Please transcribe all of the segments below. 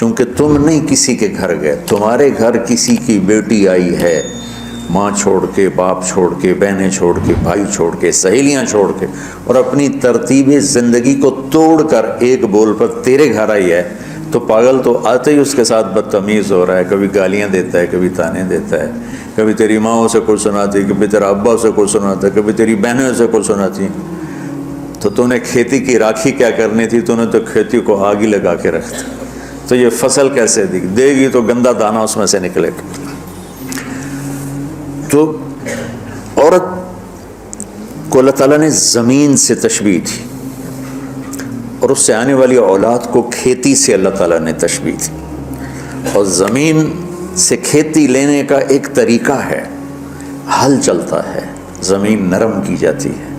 چونکہ تم نہیں کسی کے گھر گئے، تمہارے گھر کسی کی بیٹی آئی ہے، ماں چھوڑ کے، باپ چھوڑ کے، بہنیں چھوڑ کے، بھائی چھوڑ کے، سہیلیاں چھوڑ کے، اور اپنی ترتیب زندگی کو توڑ کر ایک بول پر تیرے گھر آئی ہے، تو پاگل تو آتے ہی اس کے ساتھ بدتمیز ہو رہا ہے، کبھی گالیاں دیتا ہے، کبھی تانے دیتا ہے، کبھی تیری ماں اسے کچھ سناتی، کبھی تیرا ابا اسے کچھ سناتا ہے، کبھی تیری بہنیں اسے کچھ سناتی. تو تو نے کھیتی کی راکھی کیا کرنی تھی، تو نے تو کھیتی کو آگ ہی لگا کے رکھ دی. تو یہ فصل کیسے دے گی؟ تو گندا دانہ اس میں سے نکلے گا. تو عورت کو اللہ تعالیٰ نے زمین سے تشبیہ دی، اور اس سے آنے والی اولاد کو کھیتی سے اللہ تعالیٰ نے تشبیہ دی. اور زمین سے کھیتی لینے کا ایک طریقہ ہے، ہل چلتا ہے، زمین نرم کی جاتی ہے،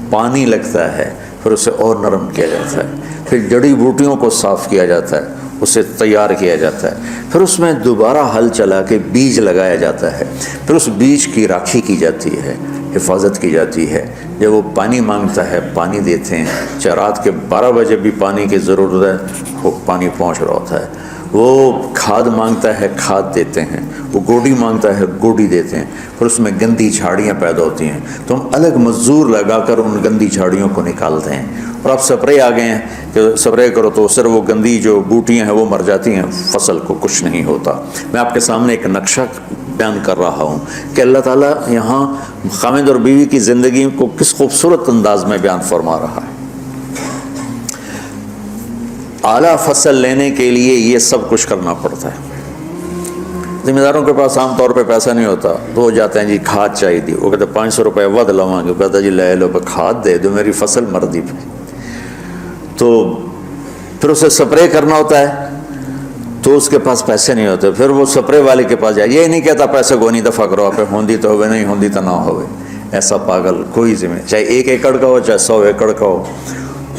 پانی لگتا ہے، پھر اسے اور نرم کیا جاتا ہے، پھر جڑی بوٹیوں کو صاف کیا جاتا ہے، اسے تیار کیا جاتا ہے، پھر اس میں دوبارہ ہل چلا کے بیج لگایا جاتا ہے، پھر اس بیج کی راکھی کی جاتی ہے، حفاظت کی جاتی ہے. جب وہ پانی مانگتا ہے پانی دیتے ہیں، چاہے رات کے 12 بجے بھی پانی کی ضرورت ہے وہ پانی پہنچ رہا ہوتا ہے. وہ کھاد مانگتا ہے کھاد دیتے ہیں، وہ گوڈی مانگتا ہے گوڈی دیتے ہیں. پھر اس میں گندی جھاڑیاں پیدا ہوتی ہیں تو ہم الگ مزدور لگا کر ان گندی جھاڑیوں کو نکالتے ہیں. اور اب سپرے آ گئے ہیں کہ سپرے کرو تو صرف وہ گندی جو بوٹیاں ہیں وہ مر جاتی ہیں، فصل کو کچھ نہیں ہوتا. میں آپ کے سامنے ایک نقشہ بیان کر رہا ہوں کہ اللہ تعالیٰ یہاں خاوند اور بیوی کی زندگی کو کس خوبصورت انداز میں بیان فرما رہا ہے. اعلیٰ فصل لینے کے لیے یہ سب کچھ کرنا پڑتا ہے. ذمہ داروں کے پاس عام طور پہ پیسہ نہیں ہوتا تو وہ جاتے ہیں جی کھاد چاہیے تھی، وہ کہتے ہیں 500 روپے ود لواں گے، کہتا جی لے لو، کھاد دے دو، میری فصل مر دی. تو پھر اسے سپرے کرنا ہوتا ہے تو اس کے پاس پیسے نہیں ہوتے، پھر وہ سپرے والے کے پاس جائے. یہ نہیں کہتا پیسے کو نہیں دفع کرو، آپ ہوندی تو ہوئے، نہیں ہوندی تو نہ ہوئے. ایسا پاگل کوئی ذمہ، چاہے 1 ایکڑ کا ہو چاہے 100 ایکڑ کا ہو.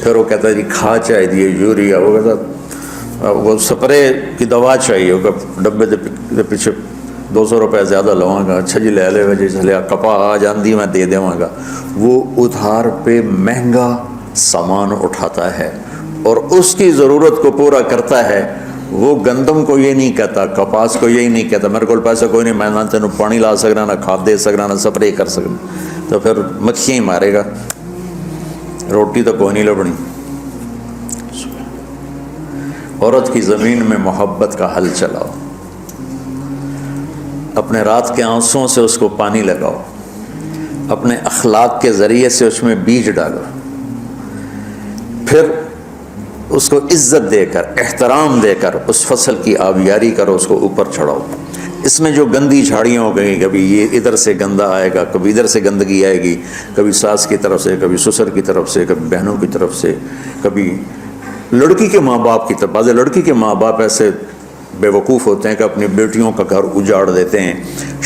پھر وہ کہتا ہے جی کھاد چاہیے دیے، یوریا، وہ کہتا وہ سپرے کی دوا چاہیے، وہ ڈبے دے پیچھے 200 روپے زیادہ لواں گا. اچھا جی لے لے جی چلے کپا آ جاندی میں دے دوں گا. وہ ادھار پہ مہنگا سامان اٹھاتا ہے اور اس کی ضرورت کو پورا کرتا ہے. وہ گندم کو یہ نہیں کہتا، کپاس کو یہی نہیں کہتا میرے کو پیسہ کوئی نہیں، میں نہ تینوں پانی لا سکنا، نہ کھاد دے سکنا، نہ سپرے کر سکنا. تو پھر مکھیاں ہی مارے گا، روٹی تو کوئی نہیں لبنی. عورت کی زمین میں محبت کا حل چلاؤ، اپنے رات کے آنسوؤں سے اس کو پانی لگاؤ، اپنے اخلاق کے ذریعے سے اس میں بیج ڈالو، پھر اس کو عزت دے کر، احترام دے کر اس فصل کی آبیاری کرو، اس کو اوپر چڑھاؤ. اس میں جو گندی جھاڑیاں ہو گئی، کبھی یہ ادھر سے گندا آئے گا، کبھی ادھر سے گندگی آئے گی، کبھی ساس کی طرف سے، کبھی سسر کی طرف سے، کبھی بہنوں کی طرف سے، کبھی لڑکی کے ماں باپ کی طرف. بعض لڑکی کے ماں باپ ایسے بے وقوف ہوتے ہیں کہ اپنی بیٹیوں کا گھر اجاڑ دیتے ہیں.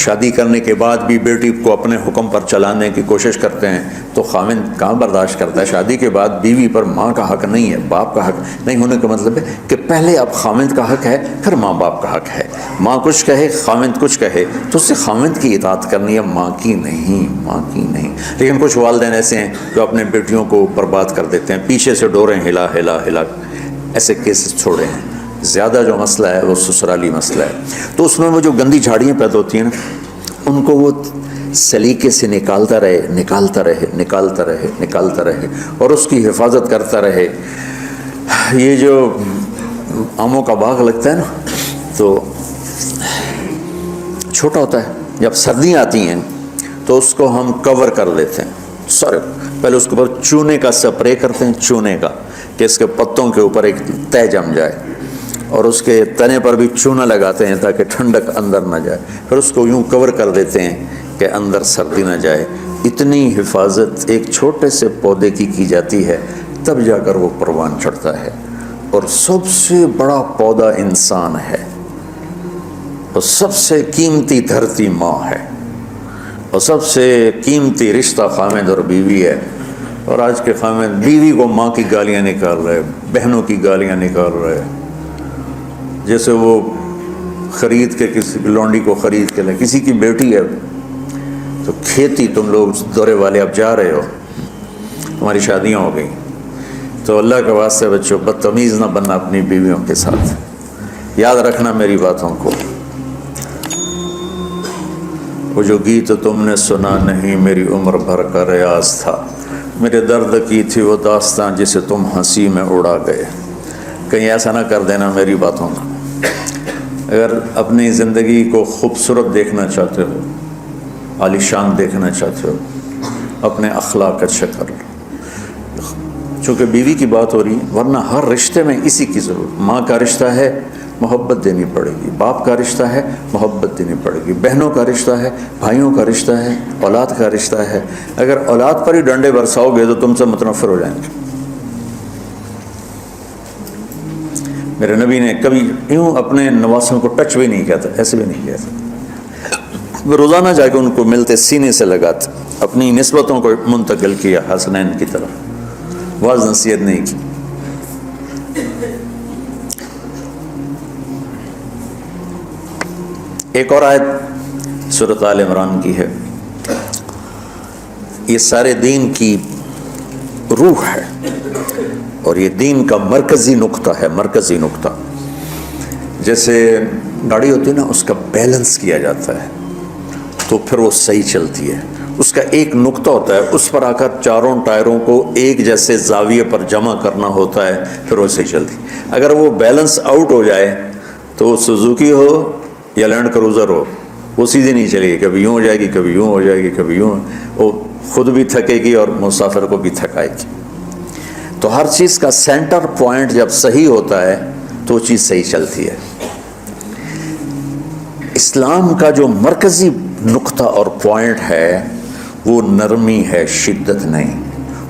شادی کرنے کے بعد بھی بیٹی کو اپنے حکم پر چلانے کی کوشش کرتے ہیں تو خاوند کہاں برداشت کرتا ہے. شادی کے بعد بیوی پر ماں کا حق نہیں ہے، باپ کا حق نہیں ہونے کا مطلب ہے کہ پہلے اب خاوند کا حق ہے، پھر ماں باپ کا حق ہے. ماں کچھ کہے، خاوند کچھ کہے تو اس سے خاوند کی اطاعت کرنی ہے، ماں کی نہیں، ماں کی نہیں. لیکن کچھ والدین ایسے ہیں جو اپنے بیٹیوں کو برباد کر دیتے ہیں، پیچھے سے ڈوریں ہلا ہلا ہلا. ایسے کیسز چھوڑے ہیں. زیادہ جو مسئلہ ہے وہ سسرالی مسئلہ ہے. تو اس میں وہ جو گندی جھاڑیاں پیدا ہوتی ہیں نا، ان کو وہ سلیقے سے نکالتا رہے، نکالتا رہے، نکالتا رہے، نکالتا رہے، اور اس کی حفاظت کرتا رہے. یہ جو آموں کا باغ لگتا ہے نا تو چھوٹا ہوتا ہے، جب سردیاں آتی ہیں تو اس کو ہم کور کر دیتے ہیں. سارے پہلے اس کے اوپر چونے کا سپرے کرتے ہیں، چونے کا، کہ اس کے پتوں کے اوپر ایک تہ جم جائے، اور اس کے تنے پر بھی چونا لگاتے ہیں تاکہ ٹھنڈک اندر نہ جائے. پھر اس کو یوں کور کر دیتے ہیں کہ اندر سردی نہ جائے. اتنی حفاظت ایک چھوٹے سے پودے کی جاتی ہے، تب جا کر وہ پروان چڑھتا ہے. اور سب سے بڑا پودا انسان ہے، اور سب سے قیمتی دھرتی ماں ہے، اور سب سے قیمتی رشتہ خاوند اور بیوی ہے. اور آج کے خاوند بیوی کو ماں کی گالیاں نکال رہے، بہنوں کی گالیاں نکال رہے، جیسے وہ خرید کے کسی لونڈی کو خرید کے لے. کسی کی بیٹی ہے تو کھیتی، تم لوگ دورے والے اب جا رہے ہو، تمہاری شادیاں ہو گئی، تو اللہ کے واسطے بچوں بدتمیز نہ بننا اپنی بیویوں کے ساتھ. یاد رکھنا میری باتوں کو. وہ جو گیت تم نے سنا نہیں میری عمر بھر کا ریاض تھا. میرے درد کی تھی وہ داستان جسے تم ہنسی میں اڑا گئے. کہیں ایسا نہ کر دینا میری باتوں کا. اگر اپنی زندگی کو خوبصورت دیکھنا چاہتے ہو، عالیشان دیکھنا چاہتے ہو، اپنے اخلاق اچھے کر لو. چونکہ بیوی کی بات ہو رہی ہے، ورنہ ہر رشتے میں اسی کی ضرورت. ماں کا رشتہ ہے، محبت دینی پڑے گی. باپ کا رشتہ ہے، محبت دینی پڑے گی. بہنوں کا رشتہ ہے، بھائیوں کا رشتہ ہے، اولاد کا رشتہ ہے. اگر اولاد پر ہی ڈنڈے برساؤ گے تو تم سے متنفر ہو جائیں گے. میرے نبی نے کبھی یوں اپنے نواسوں کو ٹچ بھی نہیں کیا تھا، ایسے بھی نہیں کیا تھا. وہ روزانہ جا کے ان کو ملتے، سینے سے لگاتے، اپنی نسبتوں کو منتقل کیا حسنین کی طرف. واضح نصیحت نہیں کی. ایک اور آیت سورۃ آل عمران کی ہے. یہ سارے دین کی روح ہے اور یہ دین کا مرکزی نقطہ ہے. مرکزی نقطہ جیسے گاڑی ہوتی ہے نا، اس کا بیلنس کیا جاتا ہے تو پھر وہ صحیح چلتی ہے. اس کا ایک نقطہ ہوتا ہے، اس پر آ کر چاروں ٹائروں کو ایک جیسے زاویے پر جمع کرنا ہوتا ہے، پھر وہ صحیح چلتی. اگر وہ بیلنس آؤٹ ہو جائے تو وہ سوزوکی ہو یا لینڈ کروزر ہو، وہ سیدھی نہیں چلے گی. کبھی یوں ہو جائے گی، کبھی یوں ہو جائے گی، کبھی یوں. وہ خود بھی تھکے گی اور مسافر کو بھی تھکائے گی. تو ہر چیز کا سینٹر پوائنٹ جب صحیح ہوتا ہے تو وہ چیز صحیح چلتی ہے. اسلام کا جو مرکزی نقطہ اور پوائنٹ ہے وہ نرمی ہے، شدت نہیں.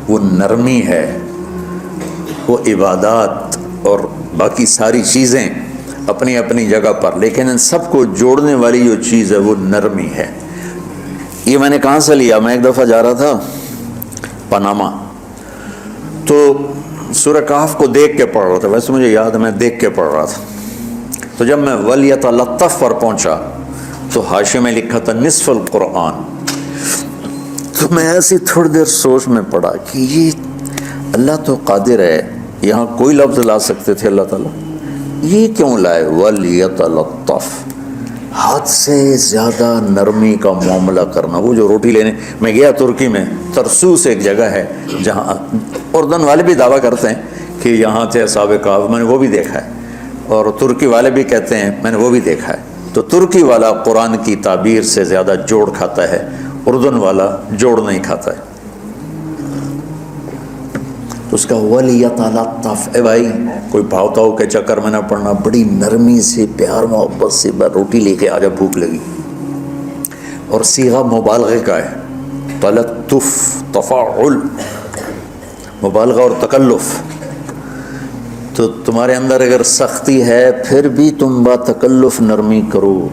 وہ نرمی ہے. وہ عبادات اور باقی ساری چیزیں اپنی اپنی جگہ پر، لیکن ان سب کو جوڑنے والی جو چیز ہے وہ نرمی ہے. یہ میں نے کہاں سے لیا؟ میں ایک دفعہ جا رہا تھا پاناما، تو سورہ کہف کو دیکھ کے پڑھ رہا تھا. ویسے مجھے یاد ہے میں دیکھ کے پڑھ رہا تھا. تو جب میں وَلْيَتَلَطَّفْ پر پہنچا تو حاشیے میں لکھا تھا نصف القرآن. تو میں ایسی تھوڑی دیر سوچ میں پڑا کہ یہ اللہ تو قادر ہے، یہاں کوئی لفظ لا سکتے تھے اللہ تعالیٰ، یہ کیوں لائے وَلْيَتَلَطَّفْ؟ حد سے زیادہ نرمی کا معاملہ کرنا. وہ جو روٹی لینے میں گیا ترکی میں، ترسوس ایک جگہ ہے جہاں اردن والے بھی دعویٰ کرتے ہیں کہ یہاں تھے اصحاب کہف، میں نے وہ بھی دیکھا ہے. اور ترکی والے بھی کہتے ہیں، میں نے وہ بھی دیکھا ہے. تو ترکی والا قرآن کی تعبیر سے زیادہ جوڑ کھاتا ہے، اردن والا جوڑ نہیں کھاتا ہے. تو اس کا وَلْيَتَلَطَّفْ، اے بھائی کوئی بھاؤ تاؤ کے چکر میں نہ پڑنا، بڑی نرمی سے پیار محبت سے روٹی لے کے آجا، بھوک لگی. اور صیغہ مبالغے کا ہے، تلطف، تفاعل، مبالغہ اور تکلف. تو تمہارے اندر اگر سختی ہے پھر بھی تم با تکلف نرمی کرو.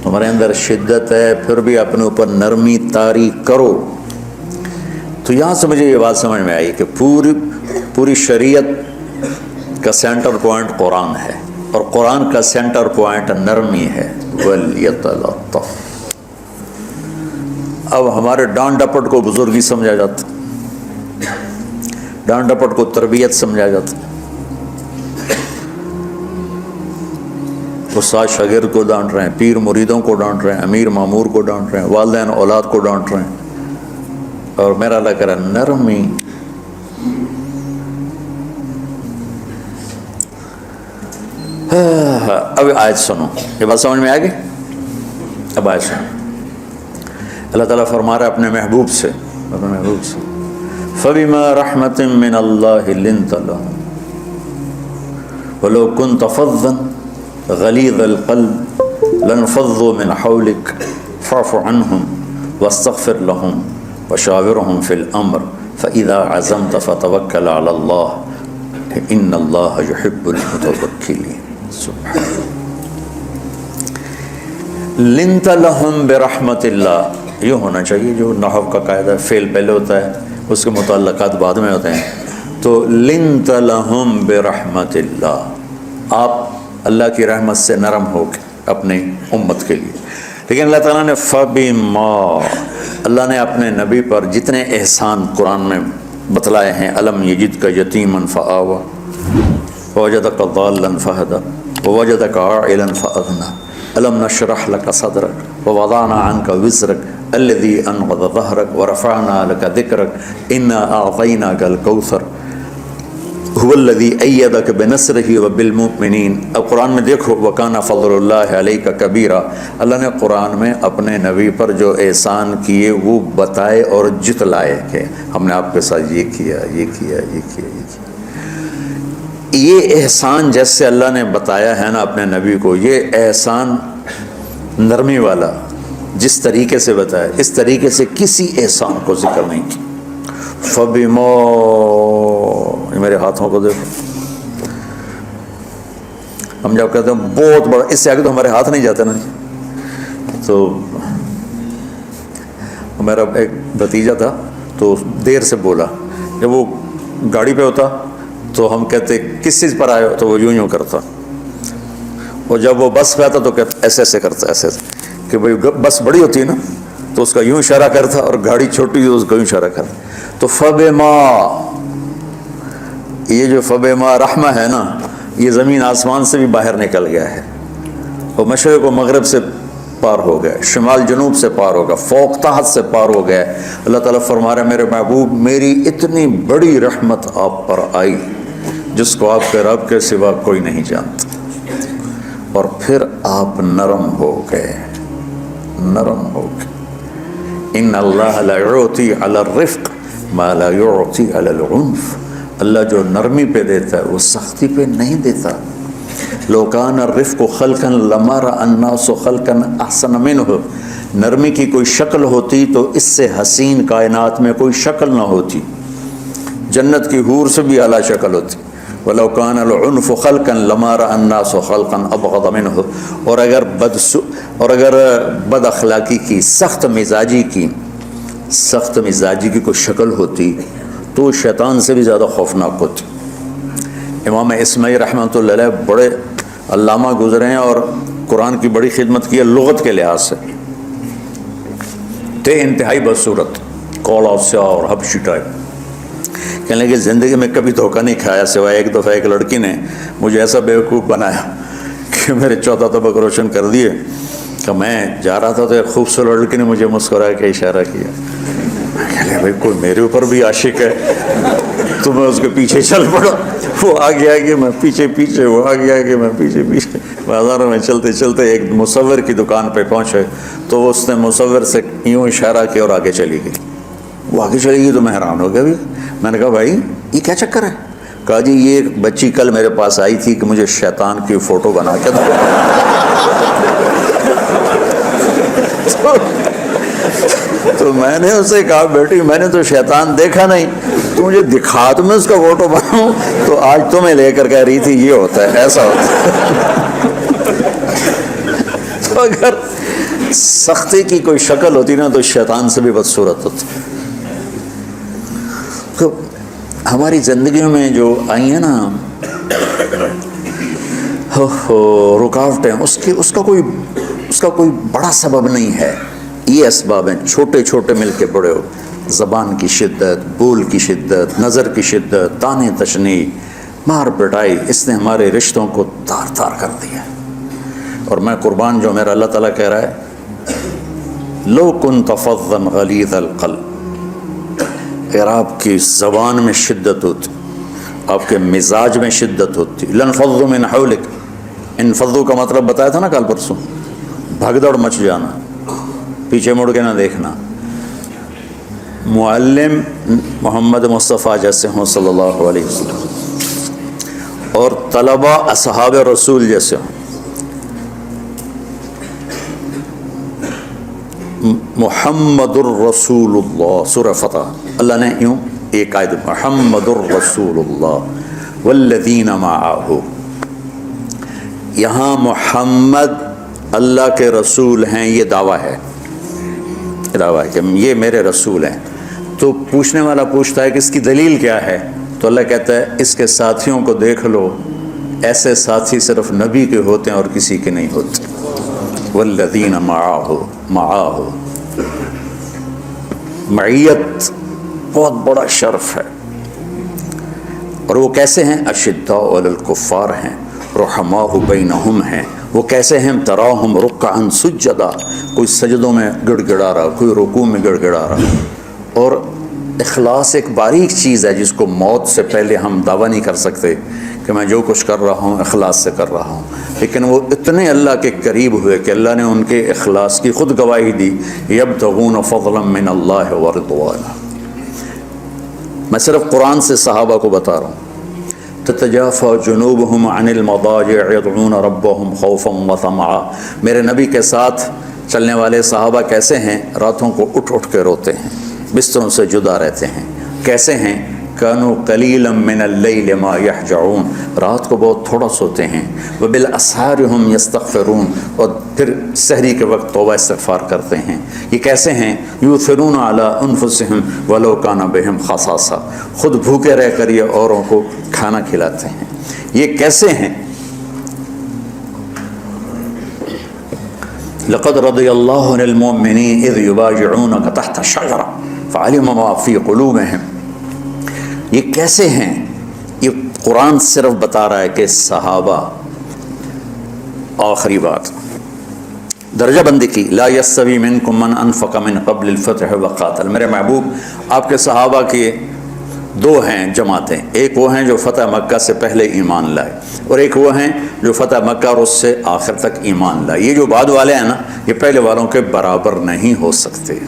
تمہارے اندر شدت ہے پھر بھی اپنے اوپر نرمی طاری کرو. تو یہاں سے مجھے یہ بات سمجھ میں آئی کہ پوری شریعت کا سینٹر پوائنٹ قرآن ہے اور قرآن کا سینٹر پوائنٹ نرمی ہے. وَلْيَتَلَطَّفْ. اب ہمارے ڈانٹ ڈپٹ کو بزرگی سمجھا جاتا، ڈانٹ ڈپٹ کو تربیت سمجھا جاتا. استاد شاگرد کو ڈانٹ رہے ہیں، پیر مریدوں کو ڈانٹ رہے ہیں، امیر مامور کو ڈانٹ رہے ہیں، والدین اولاد کو ڈانٹ رہے ہیں. اور میرا اللہ کرا نرمی. اب آیت سنو، یہ بات سمجھ میں آ گئی؟ اب آیت سنو. اللہ تعالیٰ فرما رہا ہے اپنے محبوب سے، فَبِمَا رَحْمَةٍ مِّنَ اللَّهِ لِنْتَ لَهُمْ وَلَوْ كُنْتَ فَظًّا غَلِيظَ الْقَلْبِ لَانفَضُّوا مِنْ حَوْلِكَ فَاعْفُ عَنْهُمْ وَاسْتَغْفِرْ لَهُمْ وَشَاوِرْهُمْ فِي الْأَمْرِ فَإِذَا عَزَمْتَ فَتَوَكَّلْ عَلَى اللَّهِ إِنَّ اللَّهَ يُحِبُّ الْمُتَوَكِّلِينَ. سبحان لنت لہم برحمت اللہ. یہ ہونا چاہیے جو نحو کا قاعدہ، فعل پہلے ہوتا ہے اس کے متعلقات بعد میں ہوتے ہیں. تو لنت لہم برحمت اللہ، آپ اللہ کی رحمت سے نرم ہو کے اپنی امت کے لیے. لیکن اللہ تعالیٰ نے فبما، اللہ نے اپنے نبی پر جتنے احسان قرآن میں بتلائے ہیں، الم یجد کا یتیما فآویٰ ووجدک ضالا فہدیٰ، ووجدك عائلا فأغنى ألم نشرح لك صدرك ووضعنا عنك وزرك الذي أنقض ظهرك ورفعنا لك ذكرك إنا أعطيناك الكوثر هو الذي أيدك بنصره وبالمؤمنين. اب قرآن میں دیکھو وَكَانَ فَضْلُ اللَّهِ عَلَيْكَ كَبِيرًا، اللہ نے قرآن میں اپنے نبی پر جو احسان کیے وہ بتائے اور جتلائے کہ ہم نے آپ کے ساتھ یہ کیا یہ کیا یہ کیا یہ کیا. یہ احسان جیسے اللہ نے بتایا ہے نا اپنے نبی کو، یہ احسان نرمی والا جس طریقے سے بتایا اس طریقے سے کسی احسان کو ذکر نہیں کیا. فَبِمَا، میرے ہاتھوں کو دیکھو، ہم جب کہتے ہیں بہت بڑا، اس سے آگے تو ہمارے ہاتھ نہیں جاتے نا. تو میرا ایک بھتیجا تھا تو دیر سے بولا، جب وہ گاڑی پہ ہوتا تو ہم کہتے کس چیز پر آئے ہو، تو وہ یوں یوں کرتا، اور جب وہ بس پہ آتا تو کہتا ایسے ایسے کرتا، ایسے ایسے کہ بھائی بس بڑی ہوتی ہے نا تو اس کا یوں اشارہ کرتا، اور گاڑی چھوٹی تو اس کا یوں اشارہ کرتا. تو فبما، یہ جو فبما رحمہ ہے نا، یہ زمین آسمان سے بھی باہر نکل گیا ہے، اور مشرق و مغرب سے پار ہو گیا، شمال جنوب سے پار ہو گیا، فوق تحت سے پار ہو گیا. اللہ تعالیٰ فرما رہا ہے میرے محبوب میری اتنی بڑی رحمت آپ پر آئی جس کو آپ کے رب کے سوا کوئی نہیں جانتا، اور پھر آپ نرم ہو گئے، نرم ہو گئے. ان اللہ لا یعطی علی الرفق ما لا یعطی علی العنف، اللہ جو نرمی پہ دیتا ہے وہ سختی پہ نہیں دیتا. لو کان الرفق خلقا لما رأى الناس خلقا احسن منه، نرمی کی کوئی شکل ہوتی تو اس سے حسین کائنات میں کوئی شکل نہ ہوتی، جنت کی حور سے بھی اعلیٰ شکل ہوتی. وَلَوْ كَانَ الْعُنْفُ خَلْقًا لَمَا رَأَى النَّاسُ خَلْقًا أَبْغَضَ مِنْهُ. اور اگر بد اخلاقی کی، سخت مزاجی کی کوئی شکل ہوتی تو شیطان سے بھی زیادہ خوفناک ہوتی. امام اسماعیل رحمۃ اللہ علیہ بڑے علامہ گزرے ہیں اور قرآن کی بڑی خدمت کی ہے لغت کے لحاظ سے، تھے انتہائی بدصورت، کولا سیاہ اور حبشی ٹائپ. کہنے لگے زندگی میں کبھی دھوکہ نہیں کھایا سوائے ایک دفعہ ایک لڑکی نے مجھے ایسا بیوقوف بنایا کہ میرے چوتھا طبق روشن کر دیے کہ میں جا رہا تھا تو ایک خوبصورت لڑکی نے مجھے مسکرا کے اشارہ کیا. کہنے لگے بھائی کوئی میرے اوپر بھی عاشق ہے، تو میں اس کے پیچھے چل پڑا، وہ آگے آگے میں پیچھے پیچھے، وہ آگے آگے میں پیچھے پیچھے. بازاروں میں چلتے چلتے ایک مصور کی دکان پہ پہنچے تو اس نے مصور سے یوں اشارہ کیا اور آگے چلی گئی. وہ آگے چلی گئی تو میں حیران ہو گیا. بھی میں نے کہا بھائی یہ کیا چکر ہے؟ کہا جی یہ بچی کل میرے پاس آئی تھی کہ مجھے شیطان کی فوٹو بنا کے دو. تو میں نے اسے کہا بیٹی میں نے تو شیطان دیکھا نہیں، تو مجھے دکھا تو میں اس کا فوٹو بناؤں. تو آج تمہیں لے کر کہہ رہی تھی یہ ہوتا ہے ایسا ہوتا ہے. تو اگر سختی کی کوئی شکل ہوتی نا تو شیطان سے بھی بدصورت ہوتی. تو ہماری زندگیوں میں جو آئی ہیں نا رکاوٹیں، اس کا کوئی بڑا سبب نہیں ہے. یہ اسباب ہیں چھوٹے چھوٹے مل کے بڑے ہو. زبان کی شدت، بول کی شدت، نظر کی شدت، تانے تشنی، مار پٹائی، اس نے ہمارے رشتوں کو تار تار کر دیا. اور میں قربان جو میرا اللہ تعالیٰ کہہ رہا ہے لو كنت فظا غلیظ القلب، اگر آپ کی زبان میں شدت ہوتی، آپ کے مزاج میں شدت ہوتی، لانفضوا من حولک. انفضوا کا مطلب بتایا تھا نا کل پرسوں، بھگدڑ مچ جانا، پیچھے مڑ کے نہ دیکھنا. معلم محمد مصطفیٰ جیسے ہوں صلی اللہ علیہ وسلم، اور طلبہ اصحاب رسول جیسے ہوں. محمد الرسول اللہ، سورہ فتح اللہ نے یوں ایک آیت محمد الرسول اللہ والذین معہ. یہاں محمد اللہ کے رسول ہیں، یہ دعویٰ ہے کہ یہ میرے رسول ہیں. تو پوچھنے والا پوچھتا ہے کہ اس کی دلیل کیا ہے؟ تو اللہ کہتا ہے اس کے ساتھیوں کو دیکھ لو، ایسے ساتھی صرف نبی کے ہوتے ہیں اور کسی کے نہیں ہوتے. والذین معہ، معیت بہت بڑا شرف ہے. اور وہ کیسے ہیں؟ اشداء علی الکفار ہیں، رحماء بینہم ہیں، وہ کیسے ہیں؟ تراہم رکعا سجدا، کوئی سجدوں میں گڑ گڑا رہا، کوئی رکوع میں گڑ گڑا رہا. اور اخلاص ایک باریک چیز ہے جس کو موت سے پہلے ہم دعویٰ نہیں کر سکتے کہ میں جو کچھ کر رہا ہوں اخلاص سے کر رہا ہوں، لیکن وہ اتنے اللہ کے قریب ہوئے کہ اللہ نے ان کے اخلاص کی خود گواہی دی. یبتغون فضلا من اللہ ورضوانا. میں صرف قرآن سے صحابہ کو بتا رہا ہوں. تتجافى جنوبهم عن المضاجع يدعون ربهم خوفا وطمعا. میرے نبی کے ساتھ چلنے والے صحابہ کیسے ہیں؟ راتوں کو اٹھ اٹھ کے روتے ہیں، بستروں سے جدا رہتے ہیں. کیسے ہیں؟ كانوا قليلا من الليل ما يهجعون، رات کو بہت تھوڑا سوتے ہیں. وبالاسحار هم يستغفرون، اور پھر سحری کے وقت توبہ استغفار کرتے ہیں. یہ کیسے ہیں؟ يؤثرون على انفسهم ولو كان بهم خصاصة، خود بھوکے رہ کر یہ اوروں کو کھانا کھلاتے ہیں. یہ کیسے ہیں؟ لقد رضي الله عن المؤمنين اذ يبايعونك تحت الشجرة فعلم ما في قلوبهم. یہ کیسے ہیں؟ یہ قرآن صرف بتا رہا ہے کہ صحابہ. آخری بات درجہ بندی کی. لا یستوی منکم من انفق من قبل الفتح وقاتل. میرے محبوب، آپ کے صحابہ کی دو ہیں جماعتیں. ایک وہ ہیں جو فتح مکہ سے پہلے ایمان لائے، اور ایک وہ ہیں جو فتح مکہ اور اس سے آخر تک ایمان لائے. یہ جو بعد والے ہیں نا، یہ پہلے والوں کے برابر نہیں ہو سکتے.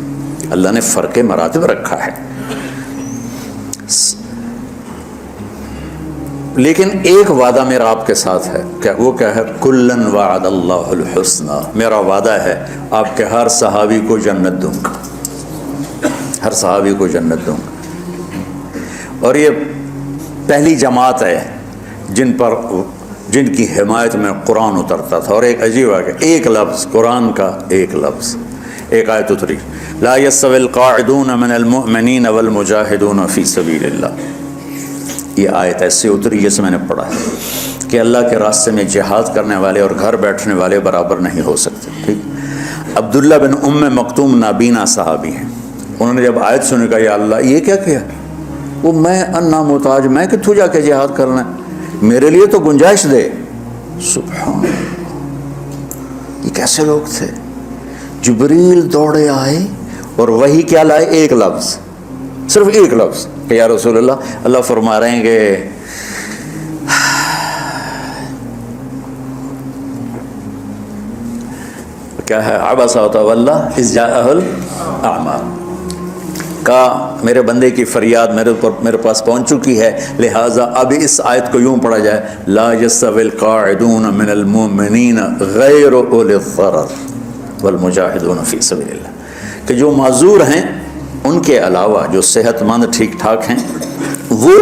اللہ نے فرق مراتب رکھا ہے. لیکن ایک وعدہ میرا آپ کے ساتھ ہے. وہ کیا ہے؟ کلن وعد اللہ الحسنى. میرا وعدہ ہے آپ کے ہر صحابی کو جنت دوں گا، ہر صحابی کو جنت دوں گا. اور یہ پہلی جماعت ہے جن کی حمایت میں قرآن اترتا تھا. اور ایک عجیب ہے کہ ایک لفظ قرآن کا، ایک لفظ، ایک آیت اتری، لا یستوی القاعدون من المؤمنین والمجاہدون فی سبیل اللہ. یہ آیت ایسے اتری جیسے میں نے پڑھا ہے کہ اللہ کے راستے میں جہاد کرنے والے اور گھر بیٹھنے والے برابر نہیں ہو سکتے. ٹھیک. عبداللہ بن ام مکتوم نابینا صحابی ہیں. انہوں نے جب آیت سنی کہا یا اللہ یہ کیا کیا؟ وہ میں انا محتاج، میں کہ تو جا کے جہاد کرنا ہے، میرے لیے تو گنجائش دے. سبحان اللہ، یہ کیسے لوگ تھے؟ جبریل دوڑے آئے اور وہی کیا لائے؟ ایک لفظ، صرف ایک لفظ کہ یا رسول اللہ فرما رہے ہیں کہ کیا ہے؟ عبس وتولی اذ جاءہ الاعمى. کا میرے بندے کی فریاد میرے پاس پہنچ چکی ہے، لہٰذا اب اس آیت کو یوں پڑھا جائے، لا یستوی القاعدون من المؤمنین غیر اولی الضرر والمجاہدون فی سبیل اللہ. کہ جو معذور ہیں ان کے علاوہ جو صحت مند ٹھیک ٹھاک ہیں وہ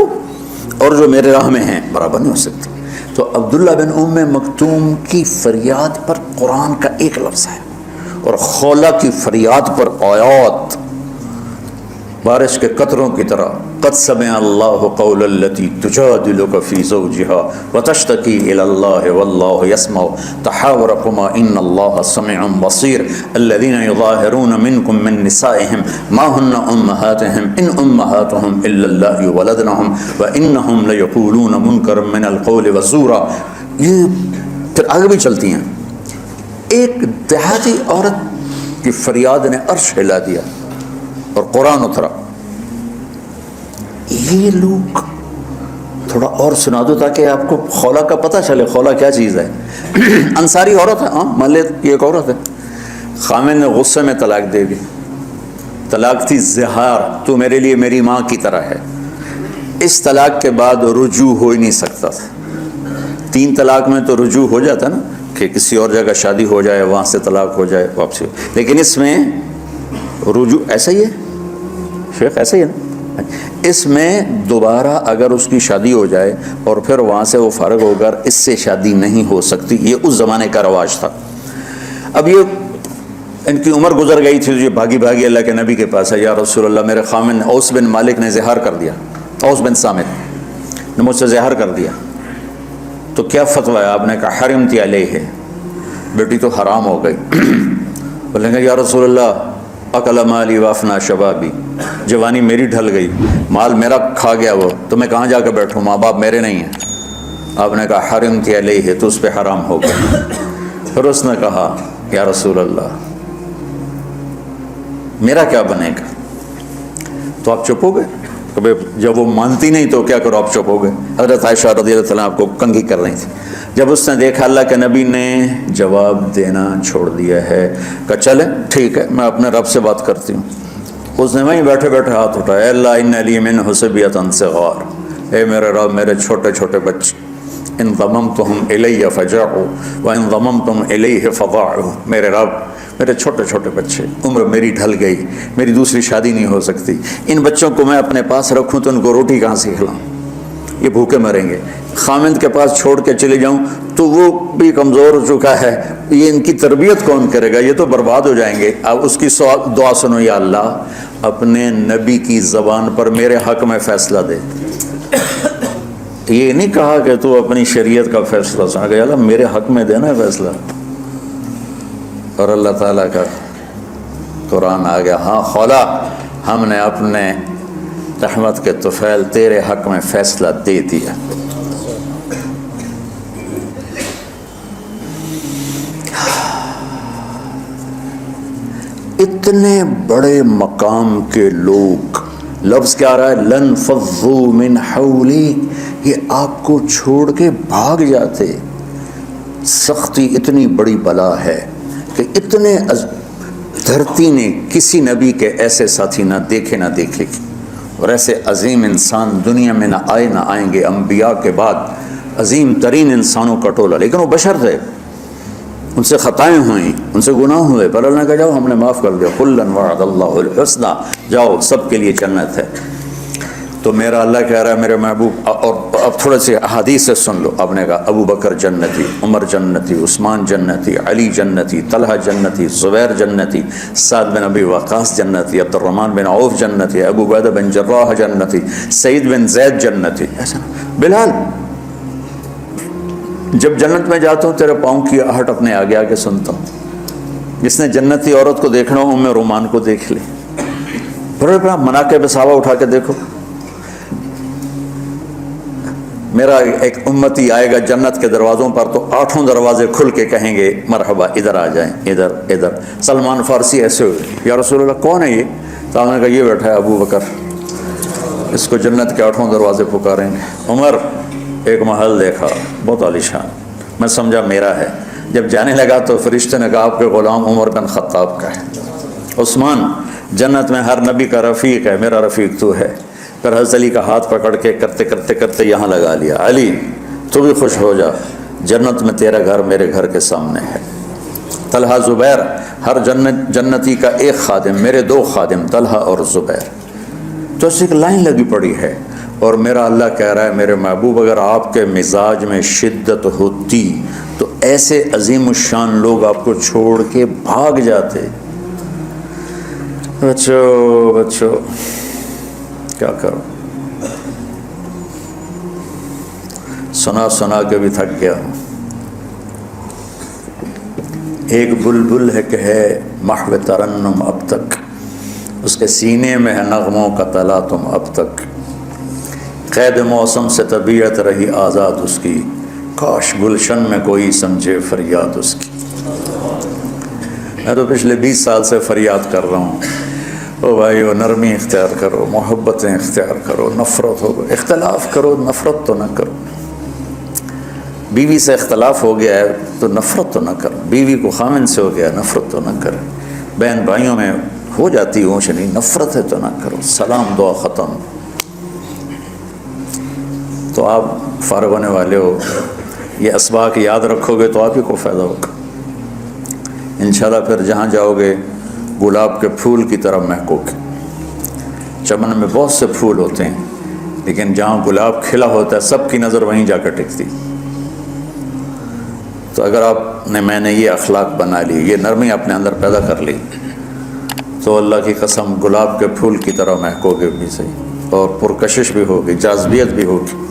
اور جو میرے راہ میں ہیں برابر نہیں ہو سکتے. تو عبداللہ بن ام مکتوم کی فریاد پر قرآن کا ایک لفظ ہے، اور خولہ کی فریاد پر آیات بارش کے قطروں کی طرح. قد سمع اللہ قول التی تجادلک فی زوجہا وتشتکی الی اللہ واللہ یسمع تحاورکما ان اللہ سمیع بصیر. الذین یظاہرون منکم من نسائہم ما ہن امہاتہم ان امہاتہم الا اللہ ولدنہم وانہم لیقولون منکرا من القول وزورا. یہ پھر آگے بھی چلتی ہیں. ایک دیہاتی عورت کی فریاد نے عرش ہلا دیا اور قرآن اترا. یہ لوگ تھوڑا اور سنا دو تاکہ آپ کو خولہ کا پتہ چلے. خولہ کیا چیز ہے؟ انصاری عورت ہے. ہاں مان لے یہ ایک عورت ہے، خامن نے غصے میں طلاق دے دی. طلاق تھی زہار، تو میرے لیے میری ماں کی طرح ہے. اس طلاق کے بعد رجوع ہو ہی نہیں سکتا تھا. 3 طلاق میں تو رجوع ہو جاتا نا کہ کسی اور جگہ شادی ہو جائے، وہاں سے طلاق ہو جائے، واپسی. لیکن اس میں رجوع ایسا ہی ہے شیخ، ایسا ہی ہے نا. اس میں دوبارہ اگر اس کی شادی ہو جائے اور پھر وہاں سے وہ فارغ ہو کر اس سے شادی نہیں ہو سکتی. یہ اس زمانے کا رواج تھا. اب یہ ان کی عمر گزر گئی تھی، یہ بھاگی بھاگی اللہ کے نبی کے پاس ہے. یا رسول اللہ میرے خامن اوس بن مالک نے زہار کر دیا، اوس بن صامت نے مجھ سے زہار کر دیا، تو کیا فتویٰ ہے؟ آپ نے کہا حرمتی علیہ، بیٹی تو حرام ہو گئی. بولیں گے یا رسول اللہ اکل مالی وافنا شبابی، جوانی میری ڈھل گئی، مال میرا کھا گیا وہ، تو میں کہاں جا کے بیٹھوں؟ ماں باپ میرے نہیں ہیں. آپ نے کہا حرمت علیہ، تو اس پہ حرام ہو گیا۔ پھر اس نے کہا یا رسول اللہ میرا کیا بنے گا؟ تو آپ چپ ہو گئے؟ کہ جب وہ مانتی نہیں تو کیا کرو، آپ چپ ہو گئے۔ حضرت عائشہ رضی اللہ تعالیٰ آپ کو کنگھی کر رہی تھی۔ جب اس نے دیکھا اللہ کے نبی نے جواب دینا چھوڑ دیا ہے، کہا چلے ٹھیک ہے میں اپنے رب سے بات کرتی ہوں۔ اس نے وہیں بیٹھے بیٹھے ہاتھ اٹھایا، اے اللہ ان لی منہ صبیۃ صغار، اے میرے رب میرے چھوٹے چھوٹے بچے، ان ضممتہم الی فجعوا وان ضممتم الیہ فضاعوا، میرے رب میرے چھوٹے چھوٹے بچے، عمر میری ڈھل گئی، میری دوسری شادی نہیں ہو سکتی، ان بچوں کو میں اپنے پاس رکھوں تو ان کو روٹی کہاں سے کھلاؤں؟ یہ بھوکے مریں گے۔ خامند کے پاس چھوڑ کے چلے جاؤں تو وہ بھی کمزور ہو چکا ہے، یہ ان کی تربیت کون کرے گا؟ یہ تو برباد ہو جائیں گے۔ اب اس کی دعا سنو، یا اللہ اپنے نبی کی زبان پر میرے حق میں فیصلہ دے۔ یہ نہیں کہا کہ تو اپنی شریعت کا فیصلہ سنا، کہ اللہ میرے حق میں دینا ہے فیصلہ۔ اور اللہ تعالیٰ کا قرآن آ گیا، ہاں خولا ہم نے اپنے رحمت کے طفیل تیرے حق میں فیصلہ دے دیا۔ اتنے بڑے مقام کے لوگ، لفظ کیا رہا ہے؟ لن فضوا من حولی، یہ آپ کو چھوڑ کے بھاگ جاتے۔ سختی اتنی بڑی بلا ہے کہ اتنے دھرتی نے کسی نبی کے ایسے ساتھی نہ دیکھے نہ دیکھے، اور ایسے عظیم انسان دنیا میں نہ آئیں گے۔ انبیاء کے بعد عظیم ترین انسانوں کا ٹولہ، لیکن وہ بشر تھے، ان سے خطائیں ہوئیں، ان سے گناہ ہوئے، پر اللہ نے کہا جاؤ ہم نے معاف کر دیا، کلا وعد اللہ الحسنی، جاؤ سب کے لیے جنت ہے۔ تو میرا اللہ کہہ رہا ہے میرے محبوب، اور اب تھوڑے سے احادیث سے سن لو۔ آپ نے کہا ابو بکر جنتی، عمر جنتی، عثمان جنتی، علی جنتی، طلحہ جنتی، زبیر جنتی، سعد بن ابی وقاص جنتی، عبد الرحمن بن عوف جنتی، ابو عبیدہ بن جراح جنتی، سعید بن زید جنتی۔ ایسا بلال جب جنت میں جاتا ہوں تیرے پاؤں کی آہٹ اپنے آگے آگے سنتا ہوں۔ جس نے جنتی عورت کو دیکھنا ہو ام رومان کو دیکھ لے۔ بڑے بڑا مناقب صحابہ اٹھا کے دیکھو، میرا ایک امتی آئے گا جنت کے دروازوں پر تو 8 دروازے کھل کے کہیں گے مرحبا ادھر آ جائیں، ادھر ادھر۔ سلمان فارسی ایسے ہوئے، یا رسول اللہ کون ہے یہ؟ تو آپ نے کہا یہ بیٹھا ہے ابو بکر، اس کو جنت کے 8 دروازے پکاریں گے۔ عمر ایک محل دیکھا بہت عالیشان، میں سمجھا میرا ہے، جب جانے لگا تو فرشتے نے کہا آپ کے غلام عمر بن خطاب کا ہے۔ عثمان جنت میں ہر نبی کا رفیق ہے، میرا رفیق تو ہے۔ پھر حضرت علی کا ہاتھ پکڑ کے کرتے یہاں لگا لیا، علی تو بھی خوش ہو جا، جنت میں تیرا گھر میرے گھر کے سامنے ہے۔ طلحہ زبیر، ہر جنتی کا ایک خادم، میرے 2 خادم طلحہ اور زبیر۔ تو اس ایک لائن لگی پڑی ہے، اور میرا اللہ کہہ رہا ہے میرے محبوب اگر آپ کے مزاج میں شدت ہوتی تو ایسے عظیم الشان لوگ آپ کو چھوڑ کے بھاگ جاتے۔ بچو کیا کرو، سنا کے بھی تھک گیا ہوں۔ ایک بلبل ہے کہ ہے محو ترنم اب تک، اس کے سینے میں ہے نغموں کا تلا تم اب تک، قید موسم سے طبیعت رہی آزاد اس کی، کاش گلشن میں کوئی سمجھے فریاد اس کی۔ میں تو پچھلے 20 سال سے فریاد کر رہا ہوں، او بھائیو نرمی اختیار کرو، محبتیں اختیار کرو، نفرت ہو، اختلاف کرو نفرت تو نہ کرو۔ بیوی سے اختلاف ہو گیا ہے تو نفرت تو نہ کرو، بیوی کو خامن سے ہو گیا نفرت تو نہ کرو، بہن بھائیوں میں ہو جاتی اونچ نہیں، نفرت ہے تو نہ کرو، سلام دعا ختم۔ تو آپ فارغ ہونے والے ہو، یہ اسباق یاد رکھو گے تو آپ ہی کو فائدہ ہوگا انشاءاللہ۔ پھر جہاں جاؤ گے گلاب کے پھول کی طرح مہکو گے۔ چمن میں بہت سے پھول ہوتے ہیں، لیکن جہاں گلاب کھلا ہوتا ہے سب کی نظر وہیں جا کر ٹکتی۔ تو اگر میں نے یہ اخلاق بنا لی، یہ نرمی اپنے اندر پیدا کر لی، تو اللہ کی قسم گلاب کے پھول کی طرح مہکو گے بھی صحیح، اور پرکشش بھی ہوگی، جاذبیت بھی ہوگی۔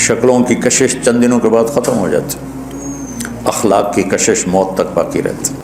شکلوں کی کشش چند دنوں کے بعد ختم ہو جاتی، اخلاق کی کشش موت تک باقی رہتی۔